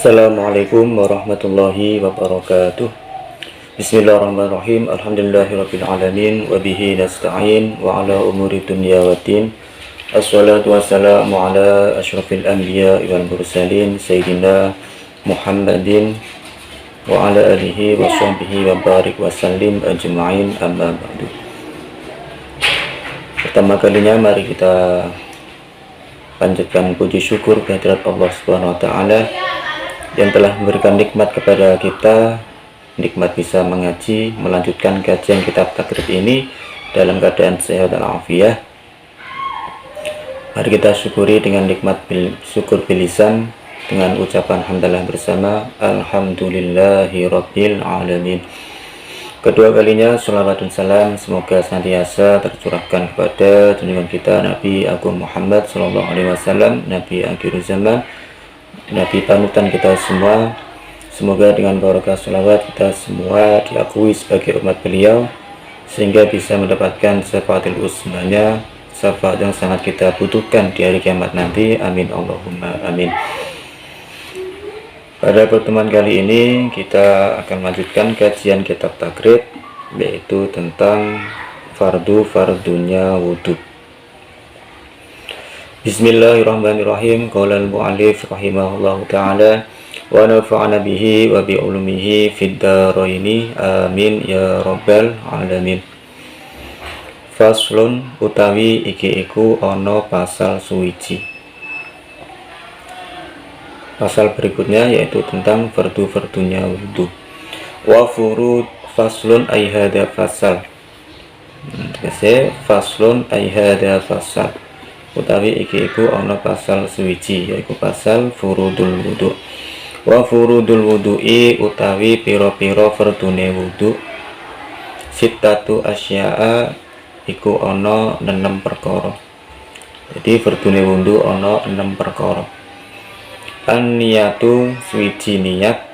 Assalamualaikum warahmatullahi wabarakatuh. Bismillahirrahmanirrahim. Alhamdulillahirabbil alamin wa bihi nasta'in wa ala umuri dunya waddin. Assalatu wassalamu ala asyrafil anbiya wal mursalin sayyidina Muhammadin wa ala alihi wa sahbihi wa barik wa sallim ajma'in, amma ba'du. Pertama kalinya mari kita panjatkan puji syukur kehadirat Allah Subhanahu wa taala yang telah memberikan nikmat kepada kita, nikmat bisa mengaji, melanjutkan kajian kitab takrib ini dalam keadaan sehat dan afiat. Mari kita syukuri dengan nikmat syukur bilisan dengan ucapan hamdalah bersama alhamdulillahirabbil alamin. Kedua kalinya salawat dan salam semoga senantiasa tercurahkan kepada junjungan kita Nabi Agung Muhammad SAW, Nabi akhir zaman, Nabi panutan kita semua. Semoga dengan barokah salawat kita semua diakui sebagai umat beliau sehingga bisa mendapatkan syafaatul uzmanya, syafaat yang sangat kita butuhkan di hari kiamat nanti. Amin Allahumma amin. Pada pertemuan kali ini kita akan melanjutkan kajian kitab takrib, yaitu tentang fardunya wudhu. Bismillahirrahmanirrahim. Qala al-mu'allif rahimahullahu ta'ala wa nafa'ana bihi wa bi ulumihi fid dharaini amin ya rabbal alamin. Faslun utawi iki iku ana pasal suwiji. Pasal berikutnya yaitu tentang fardunya wudhu. Wa furud faslun ay hada fasal. Faslun ay hada fasal. Utawi iki iku ana pasal suwiji yaiku pasal furudul wudhu. Wa furudul wudhu'i utawi pira-pira fardune wudhu sittatu asya'a iku ana 6 perkara. Jadi fardune wudhu ana 6 perkara. An-niyatu suwiji niat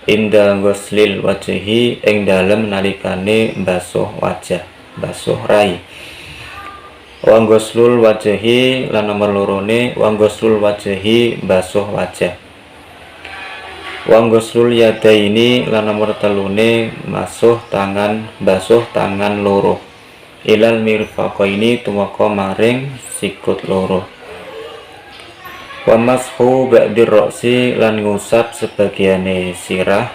inda ghuslil wajhi ing dalem nalikane mbasuh wajah, mbasuh rai. Wa ghuslul wajhi lan nomor lorone wa ghuslul wajhi mbasuh wajah. Wa ghuslul yadaini lan nomor telune mbasuh tangan loro. Ilal mirfaqaini tumeka maring sikut loro. Wa mashu ba'dir ra'si lan ngusap sebagiane sirah.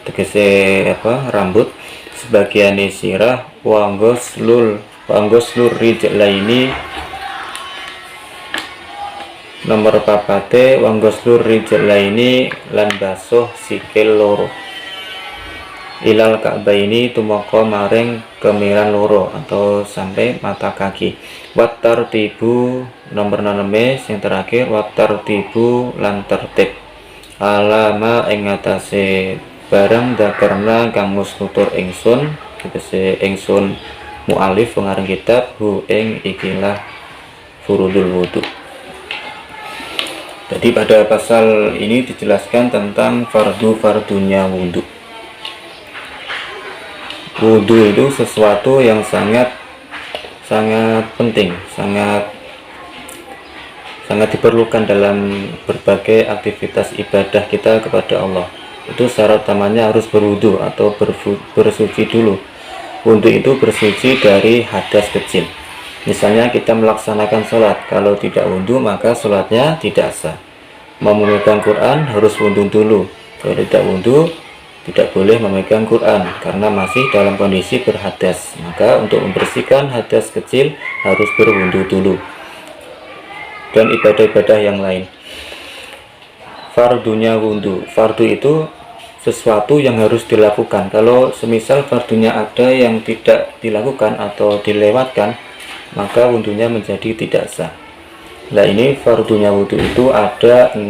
Tegese rambut sebagiane sirah. Wa ghuslur rijlaini nomor papate wa ghuslur rijlaini lan basuh sikil loro. Ilal ka'baini tumeka maring kemiran loro atau sampai mata kaki. Watar tibu nomor 6 yang terakhir watar tibu lan tertib alama ing atase barang dakarna kang mus tutur ingsun tegese ingsun mu'alif pengarang kitab hu ing ikilah furudul wudhu. Jadi pada pasal ini dijelaskan tentang fardunya wudhu. Wudhu itu sesuatu yang sangat penting, sangat diperlukan dalam berbagai aktivitas ibadah kita kepada Allah. Itu syarat utamanya harus berwudhu atau bersuci dulu. Wudhu itu bersuci dari hadas kecil. Misalnya kita melaksanakan sholat, kalau tidak wudhu maka sholatnya tidak sah. Mau memegang Quran harus wudhu dulu. Kalau tidak wudhu tidak boleh memegang Quran karena masih dalam kondisi berhadas. Maka untuk membersihkan hadas kecil harus berwudhu dulu. Dan ibadah-ibadah yang lain. Fardunya wudhu. Fardu itu sesuatu yang harus dilakukan. Kalau semisal fardunya ada yang tidak dilakukan atau dilewatkan, maka wudhunya menjadi tidak sah. Nah ini fardunya wudhu itu ada 6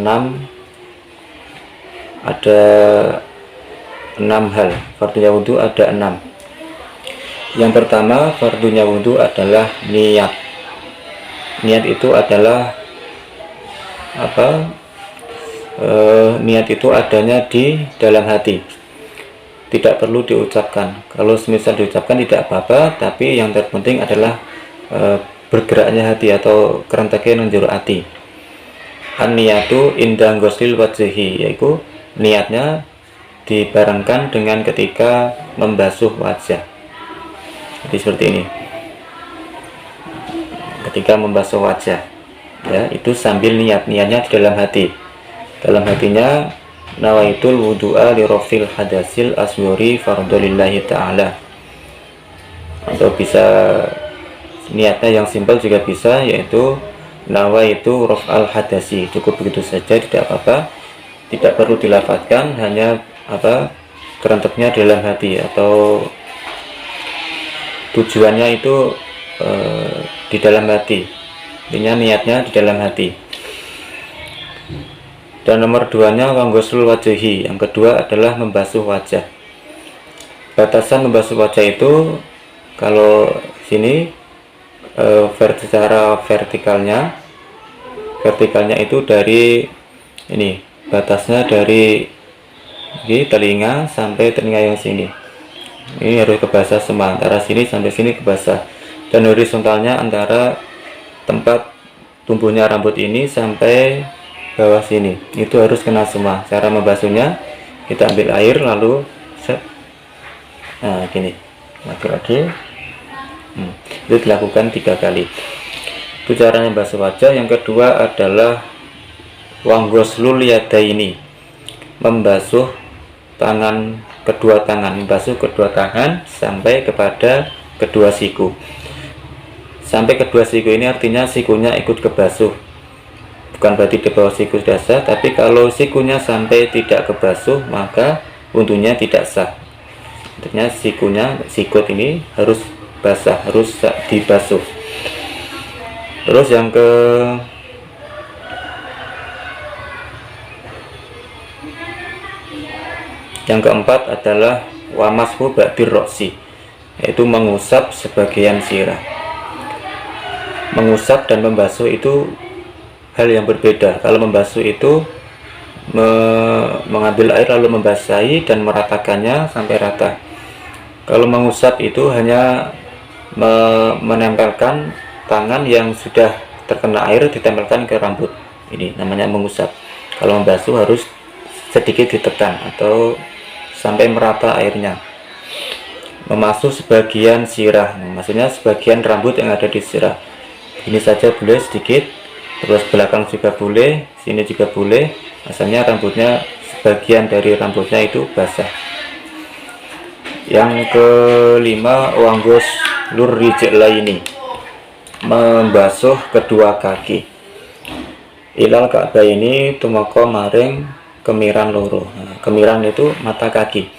hal. Fardunya wudhu ada 6. Yang pertama fardunya wudhu adalah niat. Niat itu adalah niat itu adanya di dalam hati, tidak perlu diucapkan. Kalau semisal diucapkan tidak apa-apa, tapi yang terpenting adalah bergeraknya hati atau kerentake nang jero ati. an-niyatu inda ghuslil wajhi, yaitu niatnya dibarengkan dengan ketika membasuh wajah. Jadi seperti ini, ketika membasuh wajah ya, itu sambil niatnya di dalam hati. Dalam hatinya nawaitul wudu'a li rafil hadasil asghari fardholillahi ta'ala, atau bisa niatnya yang simpel juga bisa, yaitu nawaitu raf'al hadasi, cukup begitu saja, tidak apa-apa, tidak perlu dilafadzkan, hanya kerenteknya dalam hati, atau tujuannya itu di dalam hati, intinya niatnya di dalam hati. Dan nomor 2-nya wanggosul wajhi, yang kedua adalah membasuh wajah. Batasan membasuh wajah itu, kalau sini secara vertikalnya itu dari ini, batasnya dari telinga sampai telinga yang sini, ini harus kebasah semua, antara sini sampai sini kebasah. Dan horizontalnya antara tempat tumbuhnya rambut ini sampai bawah sini, itu harus kena semua. Cara membasuhnya, kita ambil air lalu set, nah gini, lagi-lagi, itu dilakukan 3 kali. Itu caranya membasuh wajah. Yang kedua adalah wanggoslul yadaini, membasuh tangan, kedua tangan, membasuh kedua tangan sampai kepada kedua siku. Sampai kedua siku ini artinya sikunya ikut kebasuh, bukan berarti di bawah siku sudah sah, tapi kalau sikunya sampai tidak kebasuh maka wudhunya tidak sah. Artinya sikut ini harus basah, harus dibasuh. Terus yang keempat adalah wamashu ba'dir roksi, yaitu mengusap sebagian sirah. Mengusap dan membasuh itu hal yang berbeda. Kalau membasuh itu mengambil air lalu membasahi dan meratakannya sampai rata. Kalau mengusap itu hanya menempelkan tangan yang sudah terkena air, ditempelkan ke rambut. Ini namanya mengusap. Kalau membasuh harus sedikit ditekan atau sampai merata airnya. Memasuk sebagian sirah, maksudnya sebagian rambut yang ada di sirah. Ini saja boleh sedikit, terus belakang juga boleh, sini juga boleh, asalnya rambutnya, sebagian dari rambutnya itu basah. Yang kelima, wanggos lur rijla ini, membasuh kedua kaki. Ilal Ka'bah ini tumeka maring kemiran loro. Nah, kemiran itu mata kaki.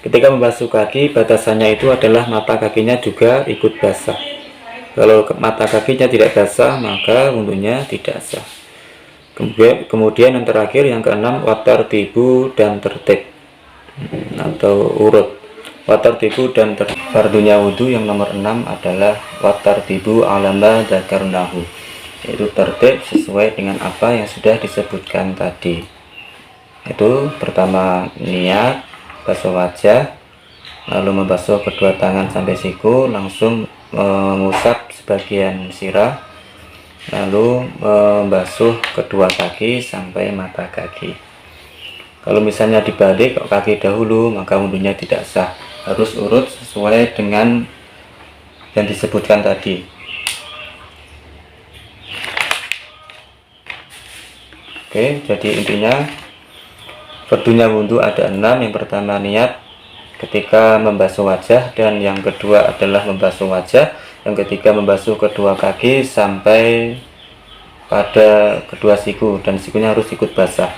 Ketika membasuh kaki, batasannya itu adalah mata kakinya juga ikut basah. Kalau mata kakinya tidak basah, maka wudhunya tidak sah. Kemudian yang terakhir, yang keenam, watar tibu dan tertib atau urut. Watar tibu dan fardunya wudhu yang nomor 6 adalah watar tibu alama dzakarnahu, yaitu tertib sesuai dengan apa yang sudah disebutkan tadi. Itu pertama niat, basuh wajah, lalu membasuh kedua tangan sampai siku, langsung mengusap sebagian sirah, lalu membasuh kedua kaki sampai mata kaki. Kalau misalnya dibalik, kaki dahulu, maka wudhunya tidak sah, harus urut sesuai dengan yang disebutkan tadi. Oke, jadi intinya fardunya wudhu ada 6. Yang pertama niat ketika membasuh wajah, dan yang kedua adalah membasuh wajah, yang ketiga membasuh kedua kaki sampai pada kedua siku, dan sikunya harus ikut basah.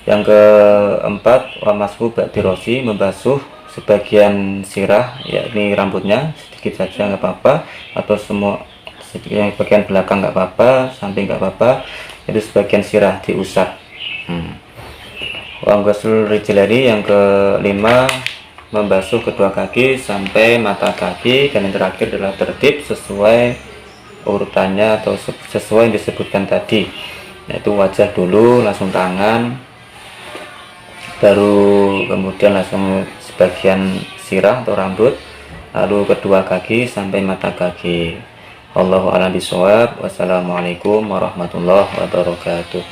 Yang keempat, wamashu ba'dir rosi, membasuh sebagian sirah, yakni rambutnya sedikit saja nggak apa-apa, atau semua yang bagian belakang nggak apa-apa, samping nggak apa-apa, itu sebagian sirah diusap. Wanggosul rijlani yang kelima, membasuh kedua kaki sampai mata kaki, dan yang terakhir adalah tertib sesuai urutannya atau sesuai yang disebutkan tadi, yaitu wajah dulu, langsung tangan, baru kemudian langsung sebagian sirah atau rambut, lalu kedua kaki sampai mata kaki. Wallahu a'lam bishawab. Wassalamualaikum warahmatullahi wabarakatuh.